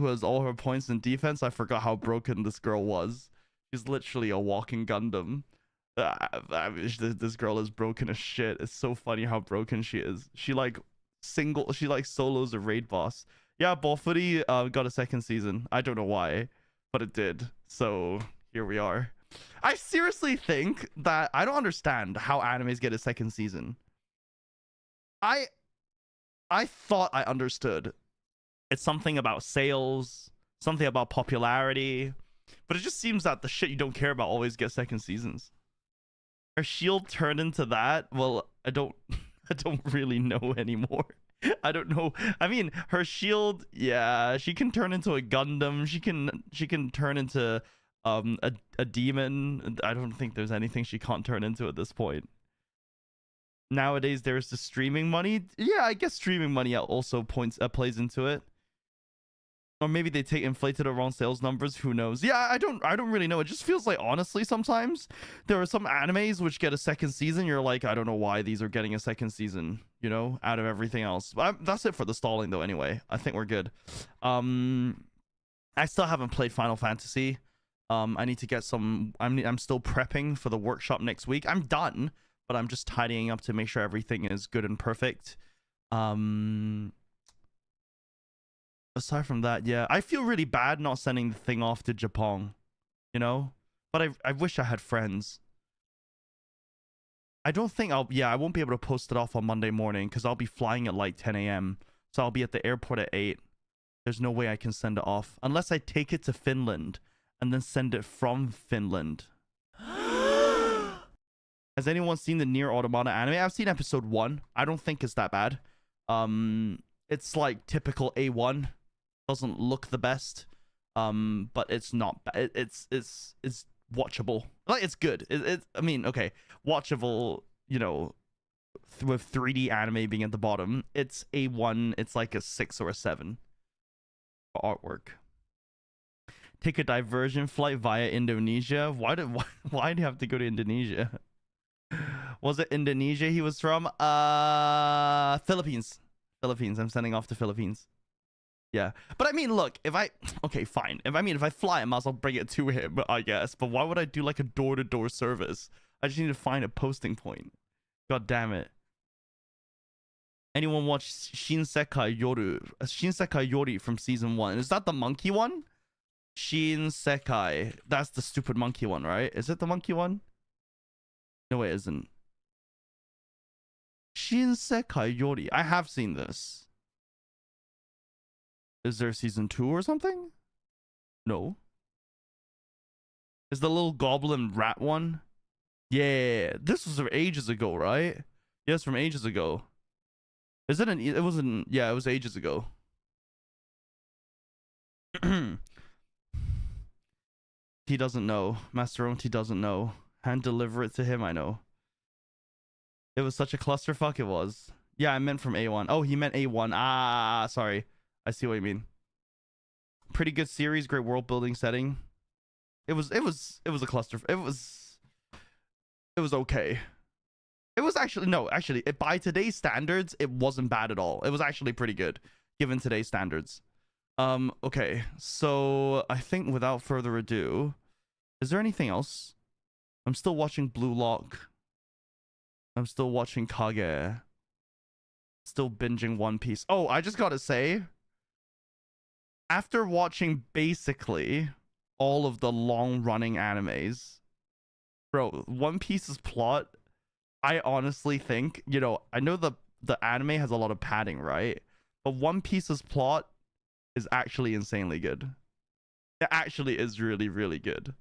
who has all her points in defense, I forgot how broken this girl was. She's literally a walking Gundam. This girl is broken as shit. It's so funny how broken she is. She like solos a raid boss. Yeah, Ballfooty got a second season. I don't know why, but it did. So here we are. I seriously think that I don't understand how animes get a second season. I thought I understood. It's something about sales, something about popularity, but it just seems that the shit you don't care about always gets second seasons. Her shield turned into that? Well, I don't really know anymore. I don't know. I mean, her shield, yeah, she can turn into a Gundam. She can turn into a demon. I don't think there's anything she can't turn into at this point. Nowadays there's the streaming money. Yeah, I guess streaming money also plays into it. Or maybe they inflated around sales numbers. Who knows? Yeah, I don't really know. It just feels like, honestly, sometimes there are some animes which get a second season. You're like, I don't know why these are getting a second season, you know, out of everything else. But that's it for the stalling, though. Anyway, I think we're good. I still haven't played Final Fantasy. I need to get some. I'm still prepping for the workshop next week. I'm done, but I'm just tidying up to make sure everything is good and perfect. Aside from that, yeah, I feel really bad not sending the thing off to Japan, you know? But I wish I had friends. I don't think I won't be able to post it off on Monday morning because I'll be flying at like 10 a.m. So I'll be at the airport at 8. There's no way I can send it off unless I take it to Finland and then send it from Finland. Has anyone seen the Nier Automata anime? I've seen episode 1. I don't think it's that bad. It's like typical A1. Doesn't look the best, but it's not bad. It's watchable. Like, it's good. I mean, okay, watchable, you know, with 3D anime being at the bottom. It's A1. It's like a 6 or a 7 for artwork. Take a diversion flight via Indonesia. Why do you have to go to Indonesia? Was it Indonesia he was from? Philippines. I'm sending off to Philippines. Yeah, but I mean, look, okay, fine. If I fly, I might as well bring it to him, I guess. But why would I do like a door-to-door service? I just need to find a posting point. God damn it. Anyone watch Shinsekai Yori from season 1? Is that the monkey one? Shinsekai. That's the stupid monkey one, right? Is it the monkey one? No, it isn't. Shinsekai Yori. I have seen this. Is there season 2 or something? No. Is the little goblin rat one? Yeah, this was from ages ago, right? Yes, from ages ago. Is it it wasn't, yeah, it was ages ago. He doesn't know. Master Onti doesn't know. Hand deliver it to him, I know. It was such a clusterfuck, it was. Yeah, I meant from A1. Oh, he meant A1. Ah, sorry. I see what you mean. Pretty good series, great world building setting. It was a cluster. It was okay. It was actually by today's standards, it wasn't bad at all. It was actually pretty good given today's standards. Okay. So, I think without further ado, is there anything else? I'm still watching Blue Lock. I'm still watching Kage. Still binging One Piece. Oh, I just gotta say, after watching basically all of the long-running animes, bro, One Piece's plot, I honestly think, you know, I know the anime has a lot of padding, right? But One Piece's plot is actually insanely good. It actually is really, really good.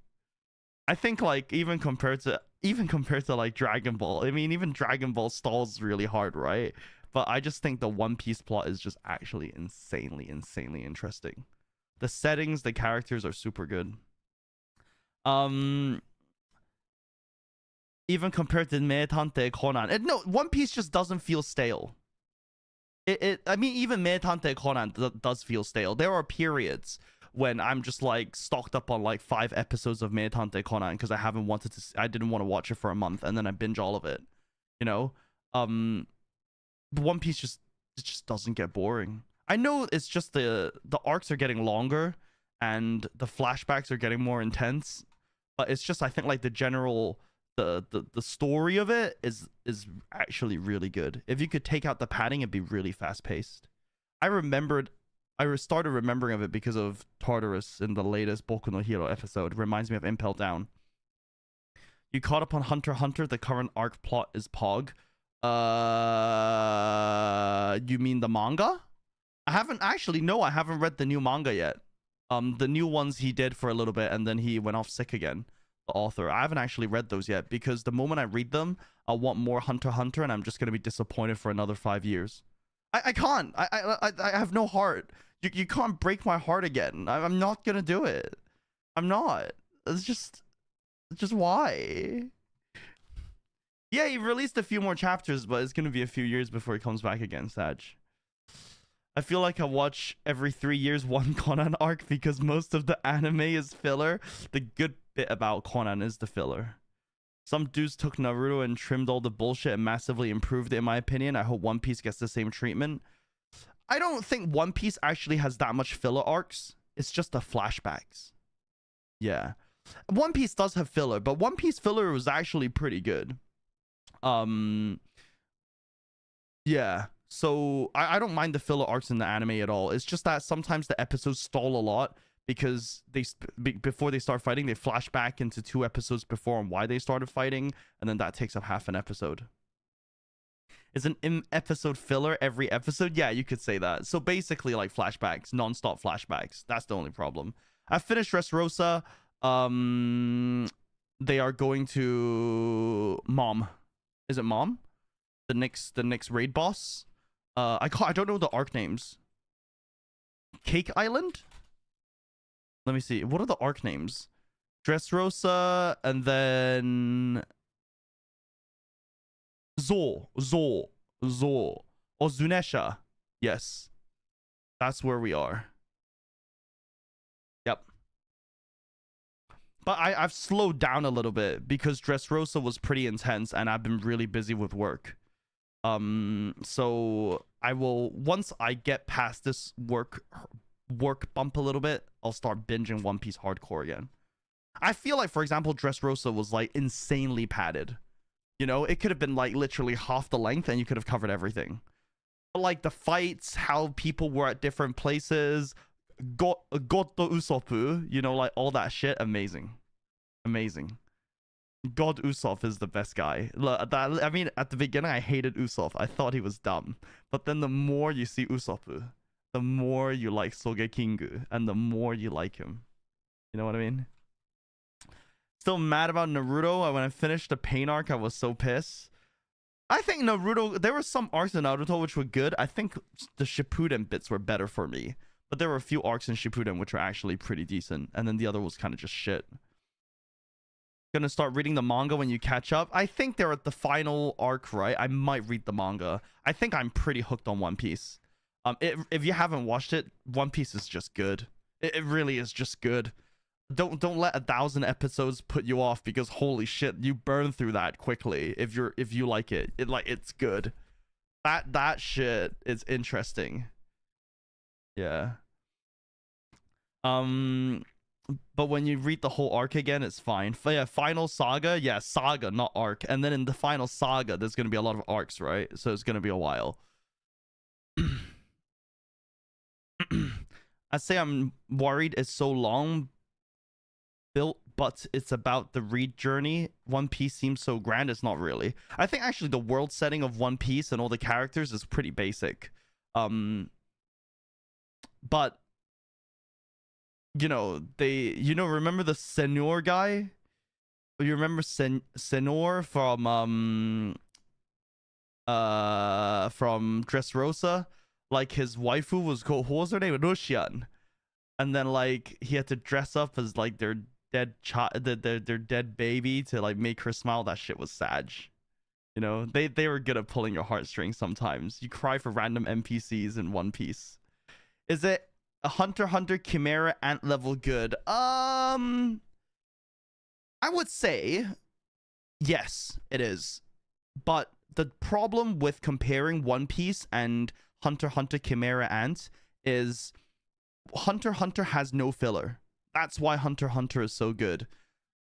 I think, like, even compared to like Dragon Ball, I mean, even Dragon Ball stalls really hard, right? But I just think the One Piece plot is just actually insanely interesting. The settings, the characters are super good. Even compared to Meitante Conan, no, One Piece just doesn't feel stale. I mean, even Meitante Conan does feel stale. There are periods when I'm just like stocked up on like 5 episodes of Meitante Conan because I didn't want to watch it for a month, and then I binge all of it. You know, One Piece just doesn't get boring. I know it's just the arcs are getting longer and the flashbacks are getting more intense, but it's just I think like the general the story of it is actually really good. If you could take out the padding, it'd be really fast paced. I started remembering of it because of Tartarus in the latest Boku no Hero episode. Reminds me of Impel Down. You caught up on Hunter x Hunter. The current arc plot is Pog. You mean the manga? I haven't read the new manga yet. The new ones he did for a little bit and then he went off sick again. The author. I haven't actually read those yet because the moment I read them, I'll want more Hunter x Hunter and I'm just gonna be disappointed for another 5 years. I can't. I have no heart. You can't break my heart again. I'm not gonna do it. I'm not. It's just why? Yeah, he released a few more chapters, but it's gonna be a few years before he comes back again, Sag. I feel like I watch every 3 years one Conan arc because most of the anime is filler. The good bit about Conan is the filler. Some dudes took Naruto and trimmed all the bullshit and massively improved it, in my opinion. I hope One Piece gets the same treatment. I don't think One Piece actually has that much filler arcs. It's just the flashbacks. Yeah. One Piece does have filler, but One Piece filler was actually pretty good. Yeah. So I don't mind the filler arcs in the anime at all. It's just that sometimes the episodes stall a lot because before they start fighting, they flash back into 2 episodes before on why they started fighting, and then that takes up half an episode. Is an in-episode filler every episode? Yeah, you could say that. So basically like flashbacks, non-stop flashbacks. That's the only problem. I finished Dressrosa. They are going to Mom. Is it Mom? The next raid boss? I don't know the arc names. Cake Island? Let me see. What are the arc names? Dressrosa and then Zo. Or Zunesha. Yes. That's where we are. Yep. But I've slowed down a little bit because Dressrosa was pretty intense and I've been really busy with work. So I will, once I get past this work bump a little bit, I'll start binging One Piece hardcore again. I feel like, for example, Dressrosa was like insanely padded. You know, it could have been like literally half the length and you could have covered everything. But like the fights, how people were at different places, Goto Usopp, you know, like all that shit, amazing. God Usopp is the best guy. I mean, at the beginning, I hated Usopp. I thought he was dumb. But then the more you see Usopp, the more you like Sogekingu, and the more you like him. You know what I mean? Still mad about Naruto. When I finished the Pain arc, I was so pissed. I think Naruto, there were some arcs in Naruto which were good. I think the Shippuden bits were better for me. But there were a few arcs in Shippuden which were actually pretty decent. And then the other was kind of just shit. Gonna start reading the manga when you catch up. I think they're at the final arc, right? I might read the manga. I think I'm pretty hooked on One Piece. If you haven't watched it, One Piece is just good. It really is just good. Don't let 1,000 episodes put you off because holy shit, you burn through that quickly. If you like it, it's good. That shit is interesting. Yeah. But when you read the whole arc again, it's fine. Yeah, final saga, yeah, saga, not arc. And then in the final saga, there's gonna be a lot of arcs, right? So it's gonna be a while. I say I'm worried it's so long built, but it's about the read journey. One Piece seems so grand. It's not really. I think actually the world setting of One Piece and all the characters is pretty basic. But you know, remember the Senor guy? You remember Senor from Dressrosa? Like his waifu was called, what was her name? Russian. And then like he had to dress up as like their dead child, their dead baby to like make her smile. That shit was sad. You know, they were good at pulling your heartstrings sometimes. You cry for random NPCs in One Piece. Is it a Hunter x Hunter Chimera Ant level good? I would say yes, it is. But the problem with comparing One Piece and Hunter x Hunter Chimera Ant is Hunter x Hunter has no filler. That's why Hunter x Hunter is so good.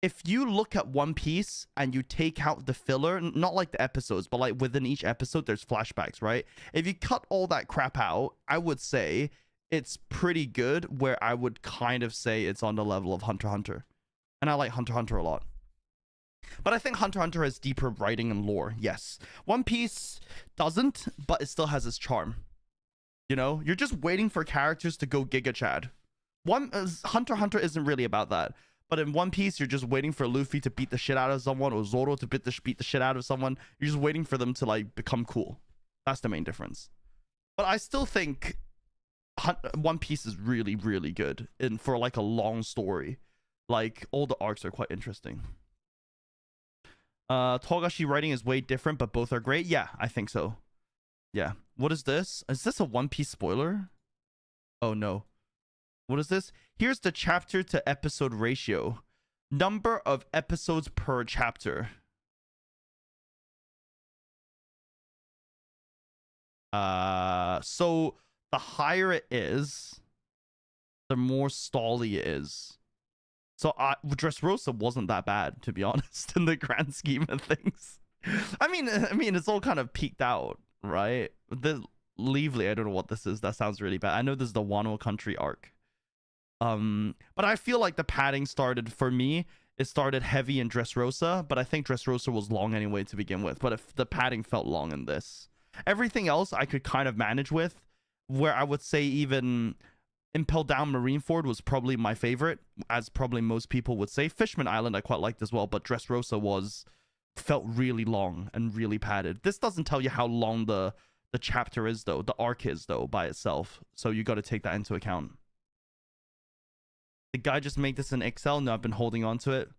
If you look at One Piece and you take out the filler, not like the episodes, but like within each episode, there's flashbacks, right? If you cut all that crap out, I would say it's pretty good, where I would kind of say it's on the level of Hunter x Hunter. And I like Hunter x Hunter a lot. But I think Hunter x Hunter has deeper writing and lore, yes. One Piece doesn't, but it still has its charm. You know, you're just waiting for characters to go Giga Chad. Hunter x Hunter isn't really about that. But in One Piece, you're just waiting for Luffy to beat the shit out of someone, or Zoro to beat the shit out of someone. You're just waiting for them to like become cool. That's the main difference. But I still think One Piece is really, really good for like a long story. Like all the arcs are quite interesting. Togashi writing is way different, but both are great. Yeah, I think so. Yeah. What is this? Is this a One Piece spoiler? Oh no. What is this? Here's the chapter to episode ratio. Number of episodes per chapter. So the higher it is, the more stally it is. So Dressrosa wasn't that bad, to be honest, in the grand scheme of things. I mean, it's all kind of peaked out, right? The Leavely, I don't know what this is. That sounds really bad. I know this is the Wano Country arc. But I feel like the padding started, for me, it started heavy in Dressrosa, but I think Dressrosa was long anyway to begin with. But if the padding felt long in this. Everything else I could kind of manage with, where I would say even Impel Down Marineford was probably my favorite, as probably most people would say. Fishman Island I quite liked as well, but Dressrosa felt really long and really padded. This doesn't tell you how long the chapter is, though. The arc is, though, by itself. So you got to take that into account. The guy just made this in Excel. No, I've been holding on to it.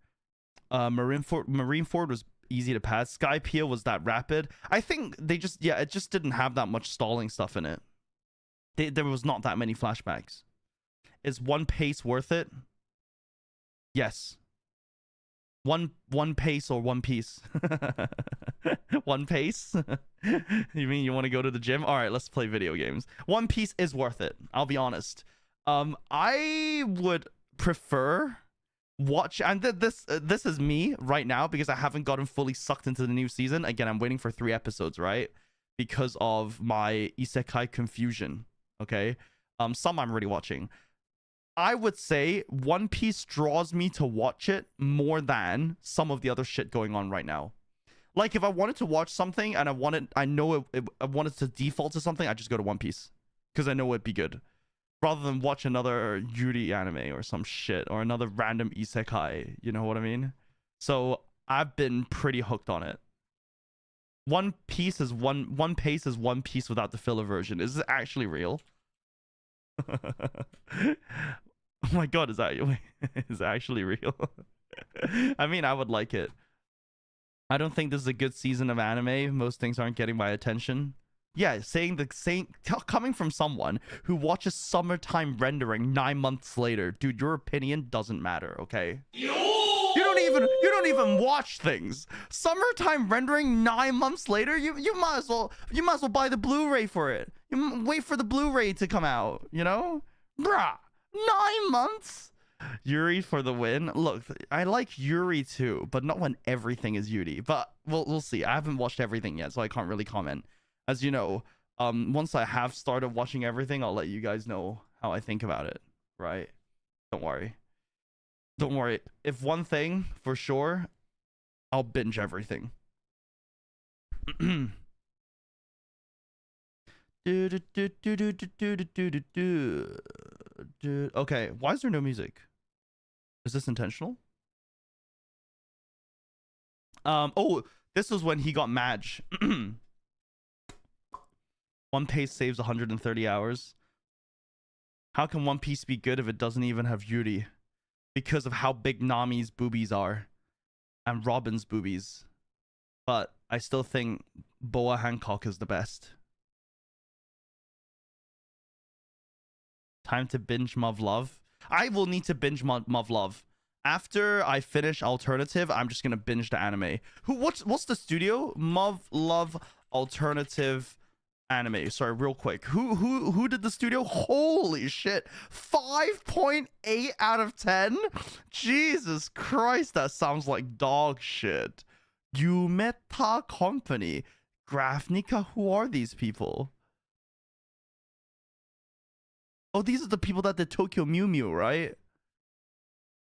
Marineford was easy to pass. Skypiea was that rapid. I think they just, it just didn't have that much stalling stuff in it. There was not that many flashbacks. Is One Pace worth it? Yes. One Pace or One Piece? One Pace? You mean you want to go to the gym? All right, let's play video games. One Piece is worth it. I'll be honest. I would prefer watch, and this is me right now because I haven't gotten fully sucked into the new season. Again, I'm waiting for 3 episodes, right? Because of my isekai confusion. Okay, some I'm already watching. I would say One Piece draws me to watch it more than some of the other shit going on right now. Like if I wanted to watch something and I wanted to default to something, I just go to One Piece because I know it'd be good, rather than watch another Yuri anime or some shit or another random isekai. You know what I mean? So I've been pretty hooked on it. One Pace is One Piece without the filler version. Is this actually real? Oh my god, is that actually real? I mean, I would like it. I don't think this is a good season of anime. Most things aren't getting my attention. Yeah, coming from someone who watches Summertime Rendering 9 months later, dude, your opinion doesn't matter, okay? You don't even watch things. Summertime Rendering 9 months later, you might as well buy the Blu-ray for it. You wait for the Blu-ray to come out, you know? Bruh, 9 months? Yuri for the win. Look, I like Yuri too, but not when everything is Yuri. But we'll see. I haven't watched everything yet, so I can't really comment. As you know, once I have started watching everything, I'll let you guys know how I think about it, right? Don't worry. Don't worry. If one thing, for sure, I'll binge everything. Okay, why is there no music? Is this intentional? Oh, this was when he got Madge. One Piece saves 130 hours. How can One Piece be good if it doesn't even have Yuri? Because of how big Nami's boobies are. And Robin's boobies. But I still think Boa Hancock is the best. Time to binge Muv Love. I will need to binge Muv Love. After I finish Alternative, I'm just gonna binge the anime. What's the studio? Muv Love Alternative anime. Sorry, real quick. Who did the studio? Holy shit. 5.8 out of 10? Jesus Christ, that sounds like dog shit. Yumeta Company. Grafnica, who are these people? Oh, these are the people that did Tokyo Mew Mew, right?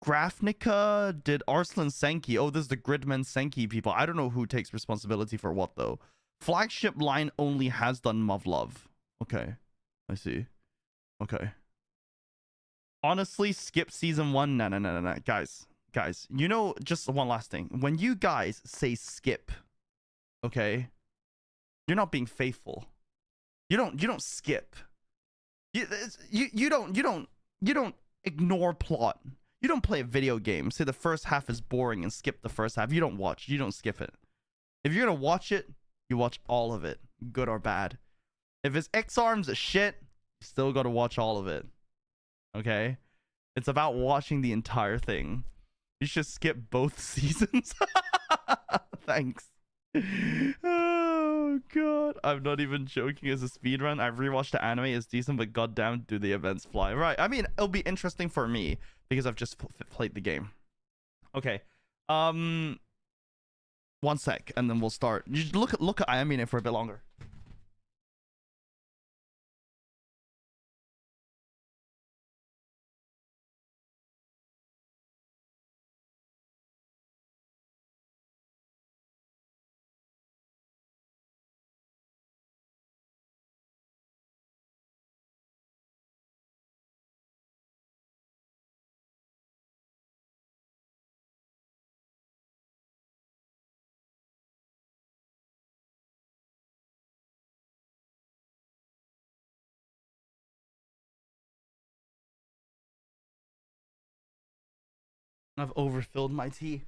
Grafnica did Arslan Senki. Oh, this is the Gridman Senki people. I don't know who takes responsibility for what, though. Flagship line only has done Muv-Luv. Okay. I see. Okay. Honestly, skip season 1. No. Guys, you know, just one last thing. When you guys say skip, okay, you're not being faithful. You don't skip. You don't ignore plot. You don't play a video game, say the first half is boring and skip the first half. You don't watch. You don't skip it. If you're gonna watch it, you watch all of it, good or bad. If it's X-Arms shit, you still gotta watch all of it. Okay? It's about watching the entire thing. You should skip both seasons. Thanks. Oh god. I'm not even joking as a speedrun. I've rewatched the anime, it's decent, but goddamn do the events fly. Right. I mean, it'll be interesting for me because I've just played the game. Okay. 1 sec, and then we'll start. You just look at Ayamine for a bit longer. I've overfilled my tea.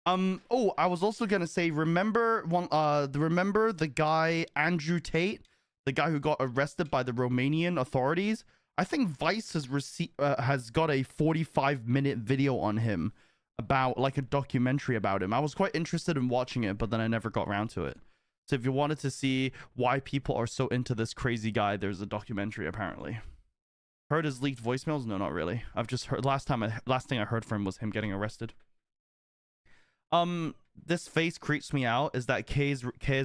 Oh, I was also gonna say, remember the guy Andrew Tate, the guy who got arrested by the Romanian authorities? I think Vice has got a 45-minute video on him, about like a documentary about him. I was quite interested in watching it, but then I never got around to it. So if you wanted to see why people are so into this crazy guy, there's a documentary apparently. Heard his leaked voicemails? No, not really. I've just heard last thing I heard from him was him getting arrested. This face creeps me out. Is that K's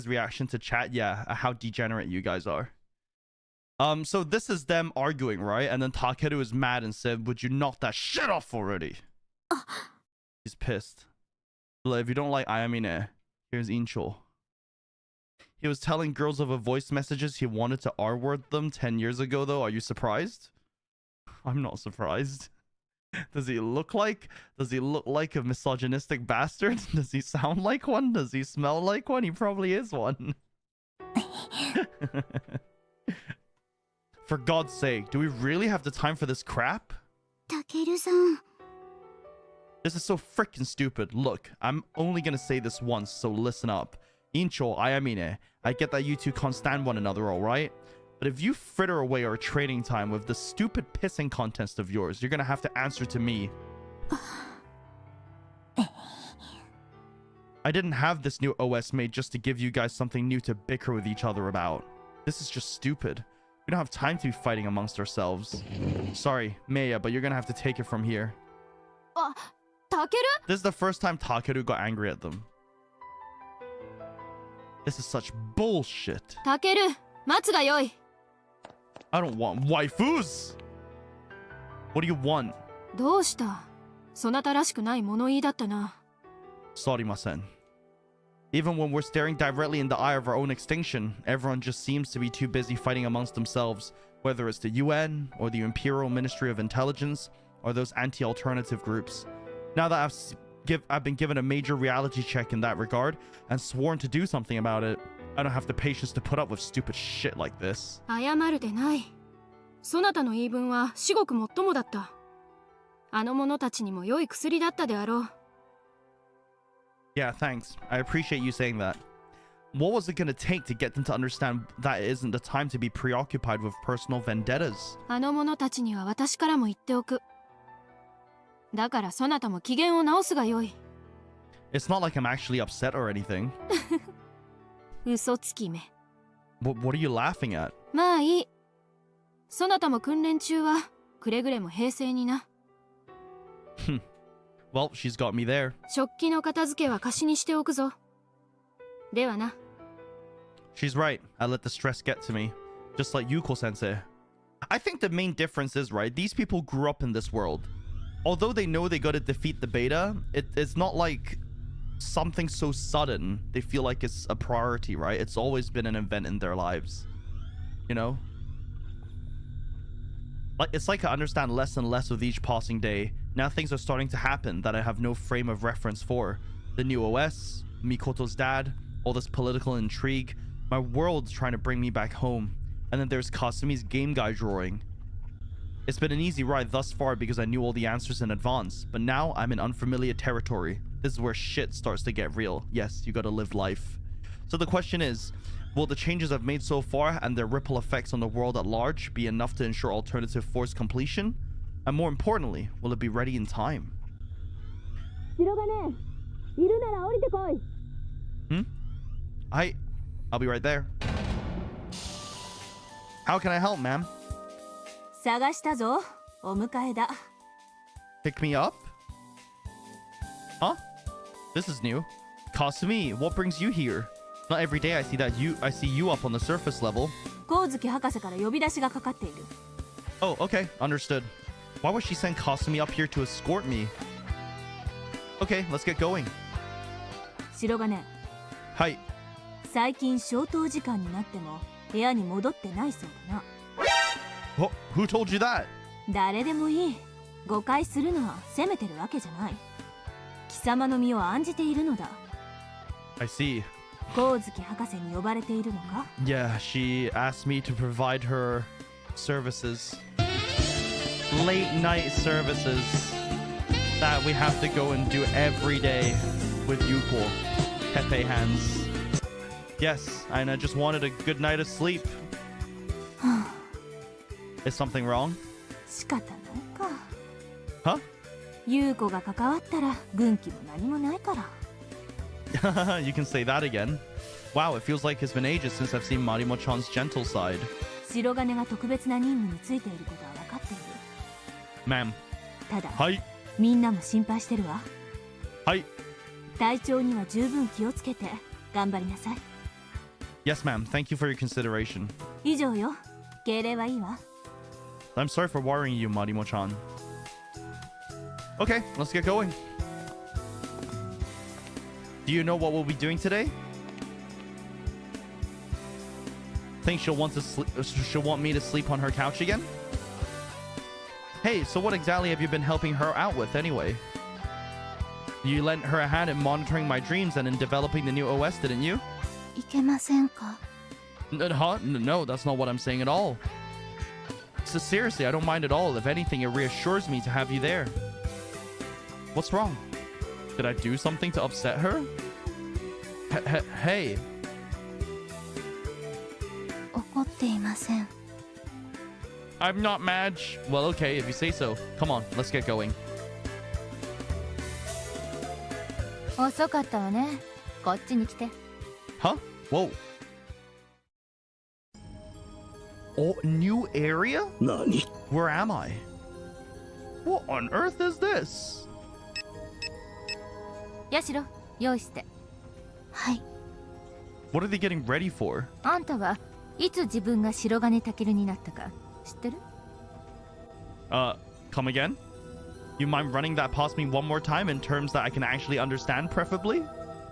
reaction to chat? Yeah, how degenerate you guys are. So this is them arguing, right? And then Takeru is mad and said, "Would you knock that shit off already?" He's pissed. If you don't like Ayamine, here's Incho. He was telling girls over voice messages he wanted to R-word them 10 years ago, though. Are you surprised? I'm not surprised. Does he look like a misogynistic bastard? Does he sound like one? Does he smell like one? He probably is one. For God's sake, do we really have the time for this crap? Takeru-san. This is so freaking stupid. Look, I'm only gonna say this once, so listen up. Incho, Ayamine, I get that you two can't stand one another, alright? But if you fritter away our training time with the stupid pissing contest of yours, you're gonna have to answer to me. I didn't have this new OS made just to give you guys something new to bicker with each other about. This is just stupid. We don't have time to be fighting amongst ourselves. Sorry, Maya, but you're gonna have to take it from here. Takeru? This is the first time Takeru got angry at them. This is such bullshit. Takeru, matsu ga yoi. I don't want waifus. What do you want? どうした？そなたらしくない物言いだったな。Sorimasen. Even when we're staring directly in the eye of our own extinction, everyone just seems to be too busy fighting amongst themselves, whether it's the UN or the Imperial Ministry of Intelligence or those anti-alternative groups. Now that I've been given a major reality check in that regard and sworn to do something about it, I don't have the patience to put up with stupid shit like this. 謝るでない。そなたの言い分は至極もっともだった。あの者たちにも良い薬だったであろう。Yeah, thanks. I appreciate you saying that. What was it gonna take to get them to understand that it isn't the time to be preoccupied with personal vendettas? あの者たちには私からも言っておく。だからそなたも機嫌を直すがよい。It's not like I'm actually upset or anything. 嘘つきめ。What are you laughing at? まあいい。そなたも訓練中はくれぐれも平静にな。Well, she's got me there. 食器の片付けは貸しにしておくぞ。ではな。She's right. I let the stress get to me. Just like Yuko sensei. I think the main difference is, right, these people grew up in this world. Although they know they gotta defeat the beta, it's not like something so sudden they feel like it's a priority, right? It's always been an event in their lives. You know? Like, it's like I understand less and less with each passing day. Now things are starting to happen that I have no frame of reference for. The new OS, Mikoto's dad, all this political intrigue. My world's trying to bring me back home. And then there's Kasumi's game guide drawing. It's been an easy ride thus far because I knew all the answers in advance. But now I'm in unfamiliar territory. This is where shit starts to get real. Yes, you gotta live life. So the question is, will the changes I've made so far and their ripple effects on the world at large be enough to ensure alternative force completion? And more importantly, will it be ready in time? I'll be right there. How can I help, ma'am? 探したぞ。お迎えだ。Pick me up? Huh? This is new. Kasumi, what brings you here? Not every day I see you up on the surface level. 光月博士から呼び出しがかかっている。Oh, okay, understood. Why would she send Kasumi up here to escort me? Okay, let's get going. 白金。はい。最近消灯時間になっても部屋に戻ってないそうだな。Who told you that? 誰でもいい。誤解するのは責めてるわけじゃない。貴様の身を案じているのだ。I see. 光月博士に呼ばれているのか？ Yeah, she asked me to provide her services. Late night services that we have to go and do every day with Yuko. Pepe hands. Yes, and I just wanted a good night of sleep. Is something wrong? 仕方ないか。Huh? 優子が関わったら軍機も何もないから。You can say that again. Wow, it feels like it's been ages since I've seen Marimo-chan's gentle side. 白金が特別な任務についていることは分かっている。Ma'am. ただ、はい。みんなも心配してるわ。はい。体調には十分気をつけて頑張りなさい。Yes, ma'am. Thank you for your consideration. 以上よ。敬礼はいいわ。I'm sorry for worrying you, Marimo-chan. Okay, let's get going. Do you know what we'll be doing today? Think she'll want me to sleep on her couch again? Hey, so what exactly have you been helping her out with anyway? You lent her a hand in monitoring my dreams and in developing the new OS, didn't you? いけませんか? Huh? No, that's not what I'm saying at all. So seriously, I don't mind at all. If anything, it reassures me to have you there. What's wrong? Did I do something to upset her? Hey. 怒っていません。I'm not mad. Well, okay, if you say so. Come on, let's get going. 遅かったわね。こっちに来て。Huh? Whoa. Oh, new area? Nani? Where am I? What on earth is this? ヤシロ、用意して。はい。What are they getting ready for? あんたはいつ自分が白金タケルになったか知ってる？ Come again? You mind running that past me one more time in terms that I can actually understand, preferably?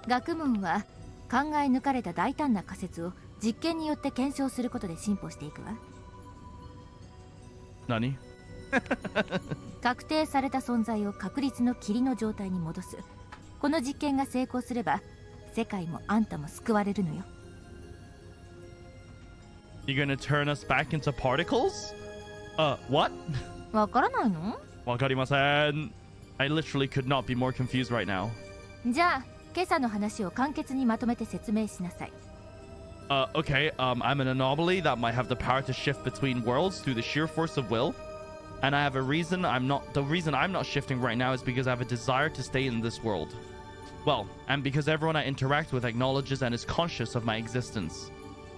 学問は考え抜かれた大胆な仮説を実験によって検証することで進歩していくわ。Nani? 確定された存在を確率の霧の状態に戻す。この実験が成功すれば世界もあんたも救われるのよ。You're gonna turn us back into particles? What? わからないの？わかりません. I literally could not be more confused right now. じゃあ今朝の話を簡潔にまとめて説明しなさい。Okay, I'm an anomaly that might have the power to shift between worlds through the sheer force of will. And I have a reason the reason I'm not shifting right now is because I have a desire to stay in this world. Well, and because everyone I interact with acknowledges and is conscious of my existence.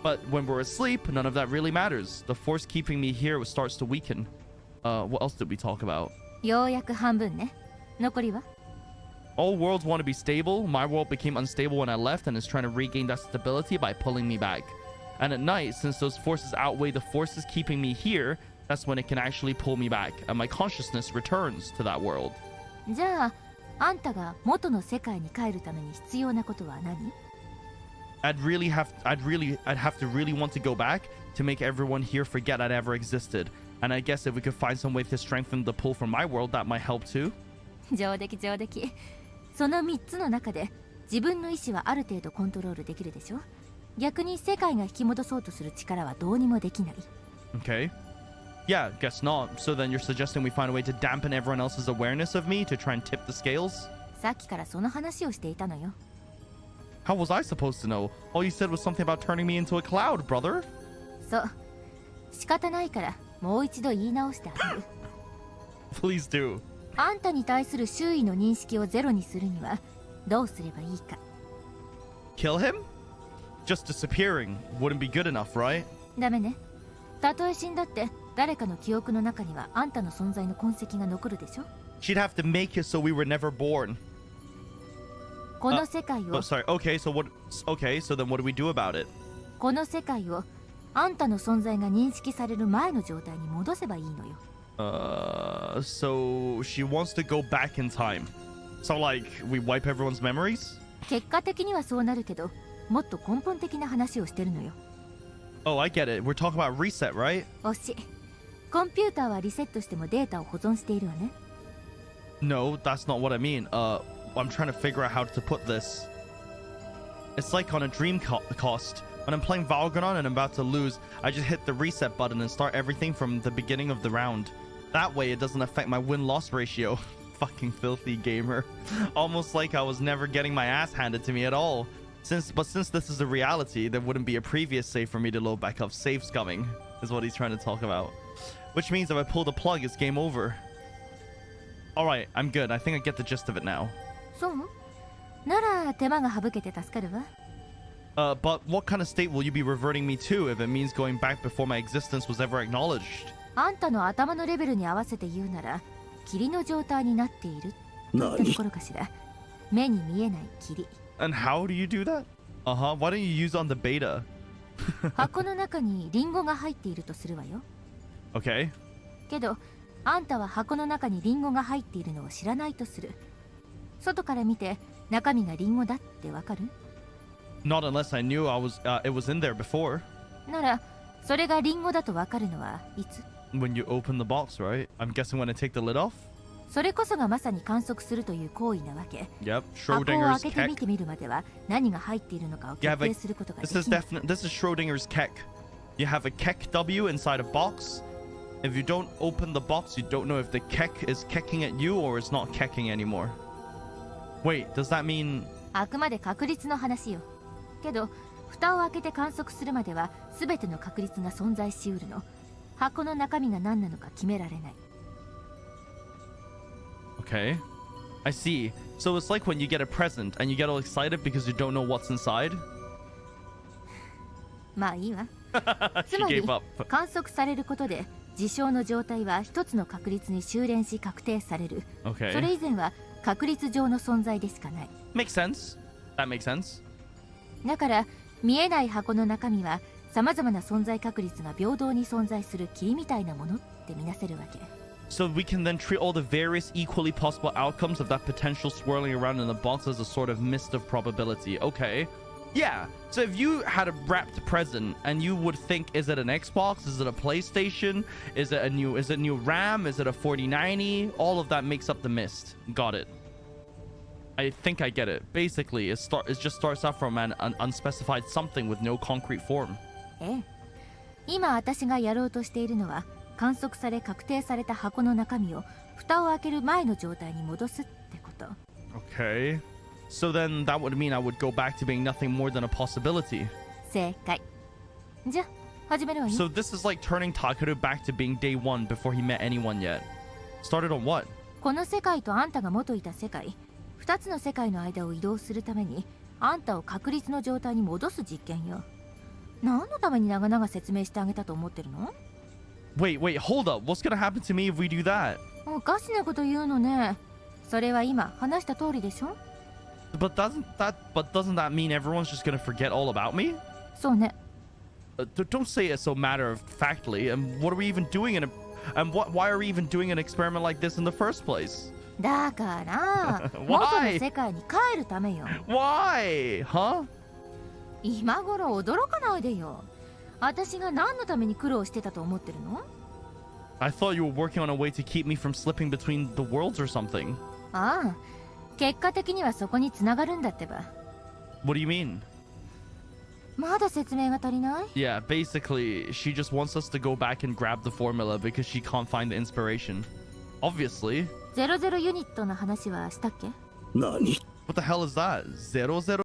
But when we're asleep, none of that really matters. The force keeping me here starts to weaken. What else did we talk about? ようやく半分ね。残りは All worlds want to be stable. My world became unstable when I left and is trying to regain that stability by pulling me back. And at night, since those forces outweigh the forces keeping me here, that's when it can actually pull me back, and my consciousness returns to that world. じゃあ、あんたが元の世界に帰るために必要なことは何 I'd have to really want to go back to make everyone here forget I'd ever existed. And I guess if we could find some way to strengthen the pull from my world, that might help too. 上出来上出来。その3つの中で自分の意志はある程度コントロールできるでしょ。逆に世界が引き戻そうとする力はどうにもできない。Okay. Yeah, guess not. So then you're suggesting we find a way to dampen everyone else's awareness of me to try and tip the scales? さっきからその話をしていたのよ。How was I supposed to know? All you said was something about turning me into a cloud, brother. そう。仕方ないからもう一度言い直してあげる。Please do. あんたに対する周囲の認識をゼロにするにはどうすればいいか。Kill him? Just disappearing wouldn't be good enough, right? ダメね。たとえ死んだって誰かの記憶の中にはあんたの存在の痕跡が残るでしょ。 She'd have to make it so we were never born. この世界を、sorry. Okay, so then what do we do about it? この世界をあんたの存在が認識される前の状態に戻せばいいのよ。So she wants to go back in time. So like we wipe everyone's memories? 結果的にはそうなるけど、もっと根本的な話をしてるのよ。Oh, I get it. We're talking about reset, right? 惜しい。コンピューターはリセットしてもデータを保存しているわね。No, that's not what I mean. I'm trying to figure out how to put this. It's like on a dream cost. When I'm playing Valganon and I'm about to lose, I just hit the reset button and start everything from the beginning of the round. That way it doesn't affect my win-loss ratio. Fucking filthy gamer. Almost like I was never getting my ass handed to me at all. Since this is a reality, there wouldn't be a previous save for me to load back up. Save scumming is what he's trying to talk about. Which means if I pull the plug, it's game over. Alright, I'm good. I think I get the gist of it now. そうなら手間が省けて助かるわ。But what kind of state will you be reverting me to if it means going back before my existence was ever acknowledged? あんたの頭のレベルに合わせて言うなら、霧の状態になっているといったところかしら。目に見えない霧。And how do you do that? Uh-huh. Why don't you use on the beta? 箱の中にリンゴが入っているとするわよ。Okay. けど、あんたは箱の中にリンゴが入っているのを知らないとする。外から見て中身がリンゴだってわかる？ Not unless I knew it was in there before. なら、それがリンゴだとわかるのはいつ？ When you open the box, right? I'm guessing when I take the lid off? それこそがまさに観測するという行為なわけ。 Yep. 箱を Schrodinger's 開けてみ keck. てみるまでは何が入っているのかを決定することができない。This is Schrodinger's keck. You have a keck W inside a box. If you don't open the box, you don't know if the keck is kecking at you or it's not kecking anymore. Wait, does that mean... あくまで確率の話よ。けど、蓋を開けて観測するまでは全ての確率が存在しうるの。箱の中身が何なのか決められない。Okay. I see. So it's like when you get a present and you get all excited because you don't know what's inside? まあいいわ。つ She まり gave up. 観測されることで事象の状態は一つの確率に修練し確定される。そ Okay. れ以前は確率上の存在でしかない。 Makes sense. That makes sense. だから見えない箱の中身はさまざまな存在確率が平等に存在する霧みたいなものって見なせるわけ。 So we can then treat all the various equally possible outcomes of that potential swirling around in the box as a sort of mist of probability. Okay. Yeah. So if you had a wrapped present and you would think, is it an Xbox? Is it a PlayStation? Is it new RAM? Is it a 4090? All of that makes up the mist. Got it. I think I get it. Basically, it just starts out from an unspecified something with no concrete form. ええ。今私がやろうとしているのは観測され確定された箱の中身を蓋を開ける前の状態に戻すってこと。 Okay. So then that would mean I would go back to being nothing more than a possibility. 正解。じゃあ始めるわよ。 So this is like turning Takeru back to being day one before he met anyone yet. Started on what? この世界とあんたが元いた世界、2つの世界の間を移動するためにあんたを確率の状態に戻す実験よ。何のために長々説明してあげたと思ってるの？ Wait, hold up. What's gonna happen to me if we do that? おかしなこと言うのね。それは今話した通りでしょ？ But doesn't that mean everyone's just gonna forget all about me? そうね。Don't say it so matter of factly. And what are we even doing why are we even doing an experiment like this in the first place? だから元の世界に帰るためよ。Why? Huh? 今頃驚かないでよ。私が何のために苦労してたと思ってるの？ I thought you were working on a way to keep me from slipping between the worlds or something. ああ、結果的にはそこに繋がるんだってば。What do you mean? まだ説明が足りない？ Yeah, basically, she just wants us to go back and grab the formula because she can't find the inspiration. Obviously. 00ユニットの話はしたっけ？何？ What the hell is that? 00?